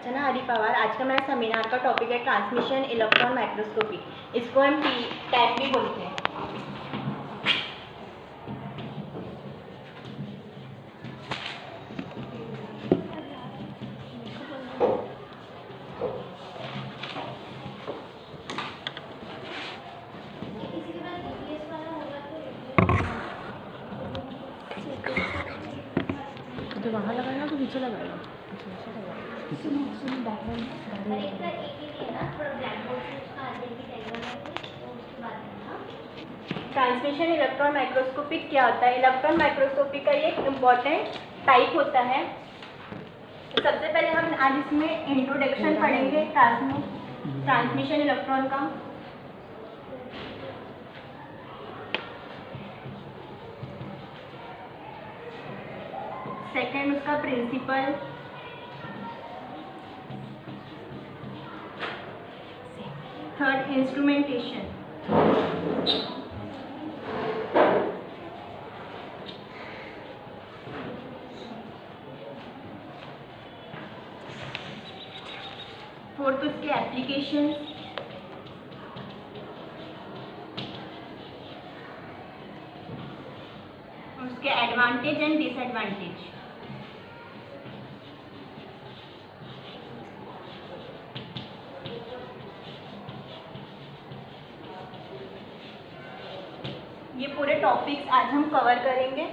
अर्चना हरी पवार। आज का मेरा सेमिनार का टॉपिक है ट्रांसमिशन इलेक्ट्रॉन माइक्रोस्कोपी। इसको हम टैप भी बोलते हैं। तो वहाँ लगाएगा तो नीचे लगाएगा। ट्रांसमिशन इलेक्ट्रॉन माइक्रोस्कोपी क्या होता है? इलेक्ट्रॉन माइक्रोस्कोपी का ये एक इम्पॉर्टेंट टाइप होता है। तो सबसे पहले हम आज इसमें इंट्रोडक्शन पढ़ेंगे ट्रांसमिशन इलेक्ट्रॉन का। सेकेंड उसका प्रिंसिपल। Third instrumentation. फोर्थ उसके एप्लीकेशन। उसके एडवांटेज एंड डिसएडवांटेज। ये पूरे टॉपिक्स आज हम कवर करेंगे।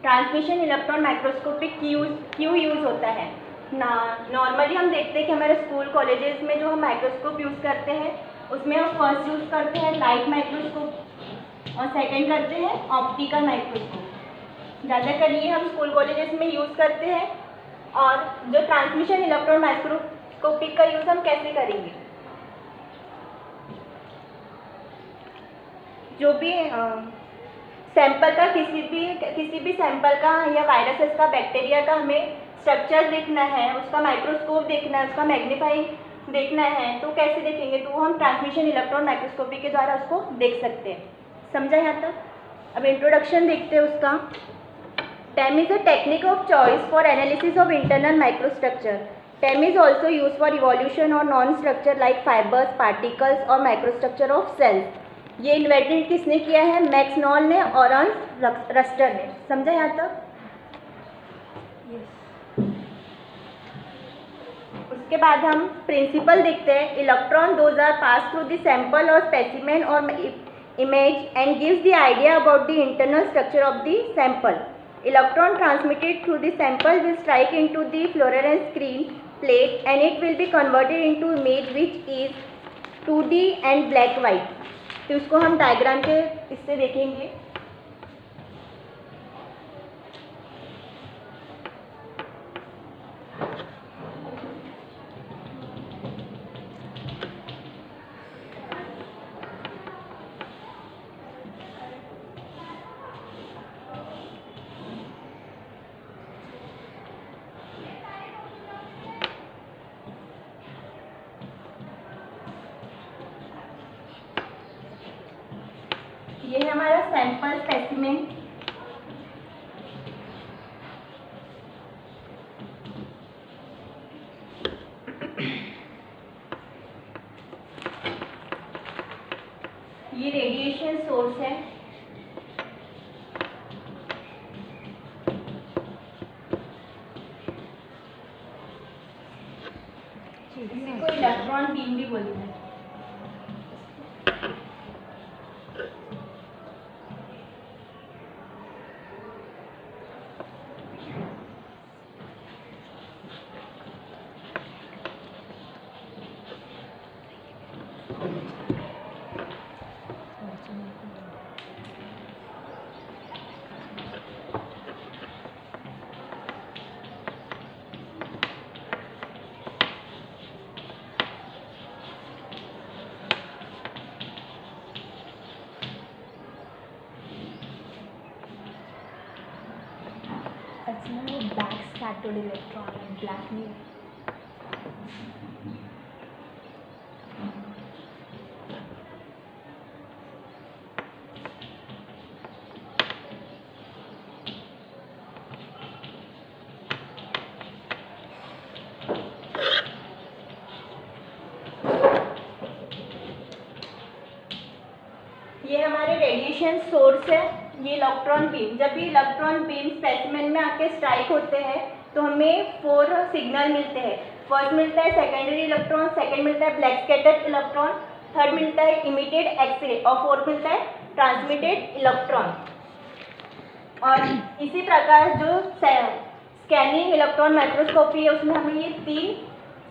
ट्रांसमिशन इलेक्ट्रॉन माइक्रोस्कोपी क्यों यूज़ होता है? नॉर्मली हम देखते हैं कि हमारे स्कूल कॉलेजेस में जो हम माइक्रोस्कोप यूज़ करते हैं उसमें हम फर्स्ट यूज़ करते हैं लाइट माइक्रोस्कोप और सेकंड करते हैं ऑप्टिकल माइक्रोस्कोप। ज़्यादातर ये हम स्कूल कॉलेजेस में यूज़ करते हैं। और जो ट्रांसमिशन इलेक्ट्रॉन माइक्रोस्कोपी का यूज़ हम कैसे करेंगे? जो भी सैंपल का किसी भी सैंपल का या वायरसेस का, बैक्टीरिया का हमें स्ट्रक्चर देखना है, उसका माइक्रोस्कोप देखना है, उसका मैग्नीफाइंग देखना है, तो कैसे देखेंगे? तो हम ट्रांसमिशन इलेक्ट्रॉन माइक्रोस्कोपी के द्वारा उसको देख सकते हैं। समझा यहाँ तक? अब इंट्रोडक्शन देखते हैं उसका। TEM is a technique of choice for analysis of internal microstructure. TEM is also used for evolution or non-structure like fibers, particles और microstructure of cells. ये इन्वेंटेड किसने किया है? मैक्स नॉल ने और अर्न्स्ट रस्टर ने। समझा यहाँ तक? उसके बाद हम प्रिंसिपल देखते हैं। Electron those are pass through the sample और स्पेसिमेन और image and gives the idea about the internal structure of the sample. Electron transmitted through the sample will strike into the fluorescent screen plate and it will be converted into image which is 2D and black white. तो उसको हम diagram के इससे देखेंगे। ये है हमारा sample specimen. ये रेडिएशन सोर्स है। इसको इलेक्ट्रॉन बीम भी बोलते हैं। black scattered electron and black new. Transmission source है ये इलेक्ट्रॉन बीम। जब भी इलेक्ट्रॉन बीम स्पेसिमेन में आके स्ट्राइक होते हैं तो हमें 4 सिग्नल मिलते हैं। फर्स्ट मिलता है सेकेंडरी इलेक्ट्रॉन, सेकेंड मिलता है ब्लैक स्कैटर्ड इलेक्ट्रॉन, थर्ड मिलता है इमिटेड एक्सरे और फोर्थ मिलता है ट्रांसमिटेड इलेक्ट्रॉन। और इसी प्रकार जो स्कैनिंग इलेक्ट्रॉन माइक्रोस्कोपी है उसमें हमें ये 3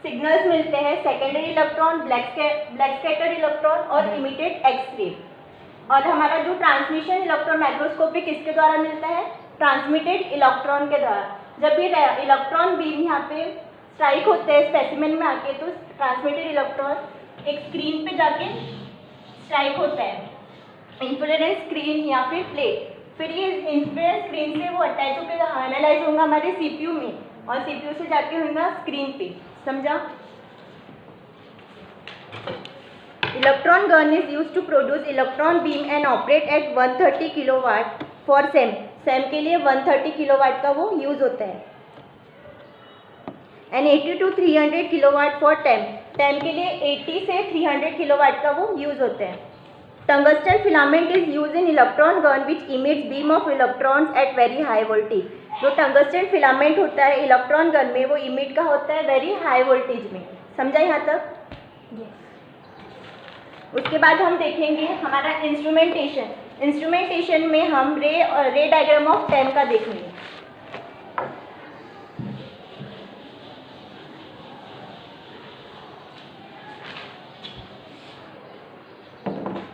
सिग्नल्स मिलते हैं, secondary electron, black scattered electron और इमिटेड एक्सरे। और हमारा जो ट्रांसमिशन इलेक्ट्रॉन माइक्रोस्कोपी किसके द्वारा मिलता है? ट्रांसमिटेड इलेक्ट्रॉन के द्वारा। जब ये इलेक्ट्रॉन बीम यहाँ पे स्ट्राइक होते हैं स्पेसिमेन में आके तो ट्रांसमिटेड इलेक्ट्रॉन एक स्क्रीन पे जाके स्ट्राइक होता है, इंफ्रारेड स्क्रीन या फिर प्लेट। फिर ये इंफ्रारेड स्क्रीन से वो अटैच होकर एनालाइज होगा हमारे सीपीयू में और सीपीयू से जाके होगा स्क्रीन पे। समझा? Electron gun is use to produce electron beam and operate at 130 kilowatt for SEM. SEM के लिए 130 किलोवाट का वो यूज होता है। And 80 to 300 kilowatt for TEM. TEM के लिए 80 से 300 किलोवाट का वो यूज होता है। Tungsten filament is use in electron gun which emits beam of electrons at very high voltage. जो टंगस्टन फिलामेंट होता है इलेक्ट्रॉन गन में वो इमिट का होता है वेरी हाई वोल्टेज में। समझा यहाँ तक? उसके बाद हम देखेंगे हमारा इंस्ट्रूमेंटेशन। इंस्ट्रूमेंटेशन में हम रे डायग्राम ऑफ टेम का देखेंगे।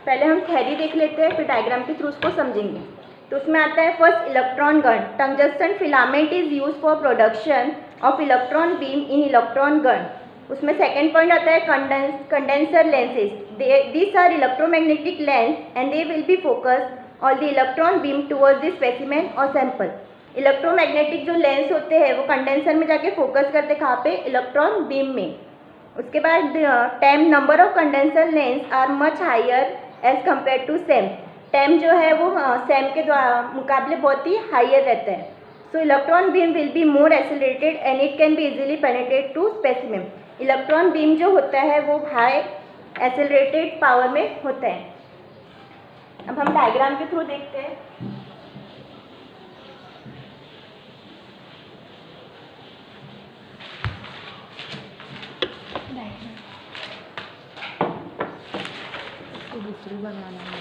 पहले हम थ्योरी देख लेते हैं फिर डायग्राम के थ्रू उसको समझेंगे। तो उसमें आता है first electron gun. Tungsten filament is use for production of electron beam in electron gun. उसमें सेकेंड पॉइंट आता है condenser lenses. These are electromagnetic lens and they will be focused on the electron beam towards the specimen or sample. Electromagnetic जो lens होते हैं वो condenser में जाके focus करते कहाँ पे? इलेक्ट्रॉन बीम में। उसके बाद टेम number of condenser lens are much higher as compare to same. टेम जो है वो सेम के मुकाबले बहुत ही हायर रहता है। So electron beam will be more accelerated and it can be easily penetrate to specimen. Electron beam जो होता है वो हाई एक्सेलरेटेड पावर में होता है। अब हम डायग्राम के थ्रू देखते हैं। दूसरी बनाना है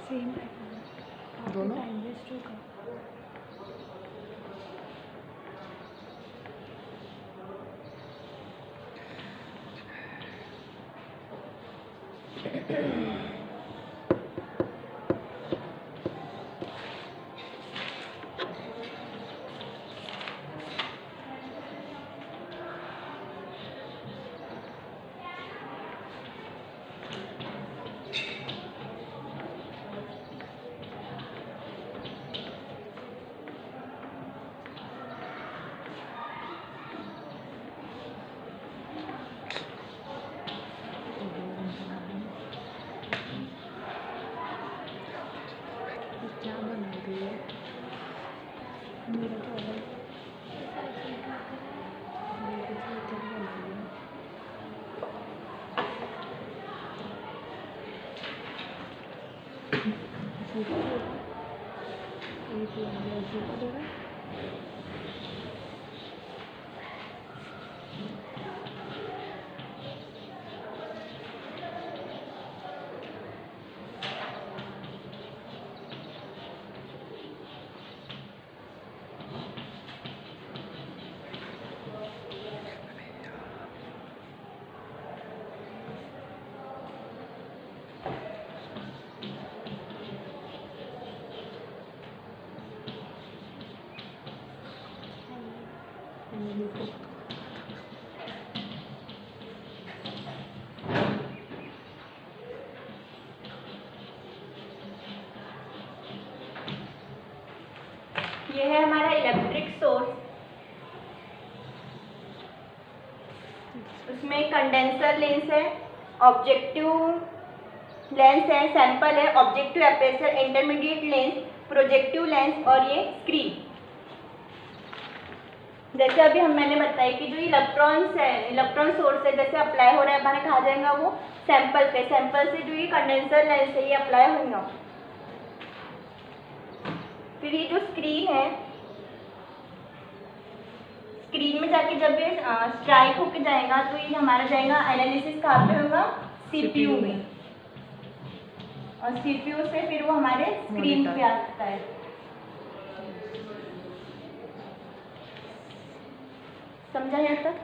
सेम दोनों क्या बना रही है? मेरा तो अलग ये है हमारा इलेक्ट्रिक सोर्स। उसमें कंडेंसर लेंस है, ऑब्जेक्टिव लेंस है, सैंपल है, objective aperture, intermediate lens, projective lens और ये स्क्रीन। जैसे अभी मैंने बताया कि जो इलेक्ट्रॉन्स है, इलेक्ट्रॉन सोर्स है, जैसे अप्लाई हो रहा है हमारे कहा जाएगा वो सैंपल पे। सैंपल से जो ये कंडेंसर लेंस है ये अप्लाई होगा फिर ये जो स्क्रीन है, स्क्रीन में जाके जब ये स्ट्राइक होके जाएगा तो ये हमारा जाएगा एनालिसिस कहाँ पे होगा, CPU में, और CPU से फिर वो हमारे स्क्रीन पे आता है। समझा यहाँ तक?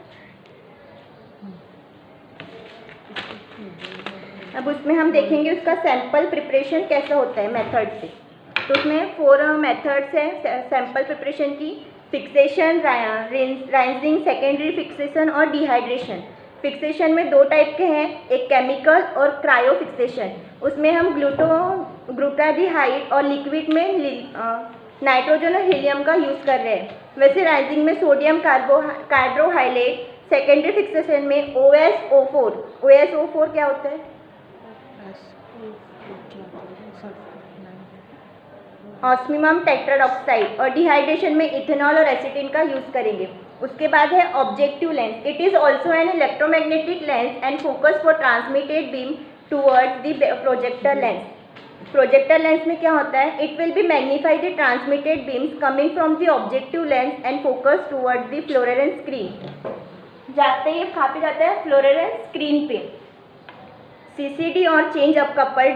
अब उसमें हम देखेंगे उसका सैंपल प्रिपरेशन कैसा होता है मेथड से। तो उसमें 4 मेथड्स हैं सैंपल प्रिपरेशन की, फिक्सेशन, राइजिंग, सेकेंडरी फिक्सेशन और डिहाइड्रेशन। फिक्सेशन में 2 टाइप के हैं, एक केमिकल और क्रायो फिक्सेशन। उसमें हम ग्लूटाडिहाइड और लिक्विड में नाइट्रोजन और हीलियम का यूज़ कर रहे हैं। वैसे राइजिंग में सोडियम कार्बोहाइड्रेट, सेकेंडरी फिक्सेशन में OSO4। OSO4 क्या होता है? Osmium tetroxide. और डिहाइड्रेशन में इथेनॉल और एसिटिन का यूज़ करेंगे। उसके बाद है objective lens. It is also an electromagnetic lens and focus for transmitted beam towards the projector lens. Projector lens में क्या होता है, it will be magnify the transmitted beams coming from the objective lens and focus towards the fluorescence screen. जाते ही कहाँ पे जाता है, fluorescence screen पे। CCD और change up couple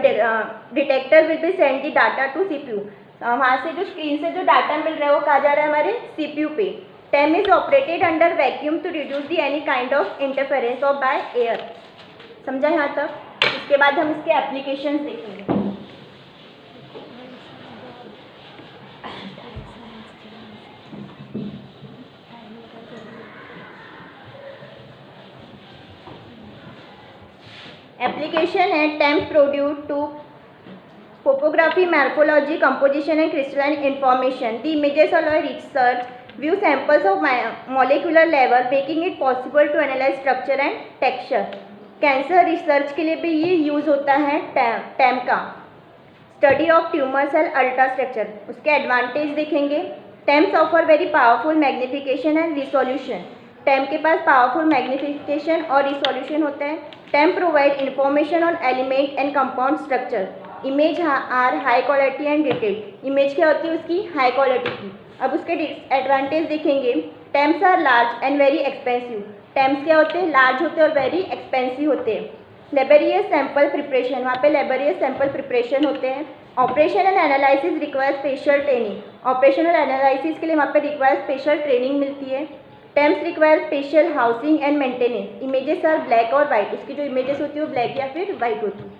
detector will be send the data to CPU। वहाँ से जो स्क्रीन से जो डाटा मिल रहा है वो कहाँ जा रहा है, हमारे CPU पे। TEM is operated under vacuum to reduce the any kind of interference और बाय एयर। समझा यहाँ तक? उसके बाद हम इसके एप्लीकेशंस देखेंगे। एप्लीकेशन है TEM produce to topography, morphology, composition and crystalline information. The images allow research view samples of molecular level making it possible to analyze structure and texture. Cancer research के लिए भी ये यूज़ होता है TEM का। Study of tumor cell ultra structure. उसके advantage देखेंगे। TEMs offer very powerful magnification and resolution. TEM के पास पावरफुल मैग्निफिकेशन और रिसोल्यूशन होता है। TEM provide information on element and compound structure. Image are high quality and detailed. Image क्या होती है उसकी, हाई क्वालिटी की। अब उसके एडवांटेज देखेंगे। TEMs are large and very expensive. TEMs क्या होते हैं, लार्ज होते हैं और वेरी एक्सपेंसिव होते हैं। लेबोरियस सैंपल प्रिपरेशन, वहाँ पे लेबोरियस सैंपल प्रिपरेशन होते हैं। Operation and analysis require special training. Operation और एनालिसिस के लिए वहाँ पे रिक्वायर स्पेशल ट्रेनिंग मिलती है। TEMs require special housing and maintenance. Images are black और वाइट। उसकी जो इमेजेस होती है वो ब्लैक या फिर वाइट होती है।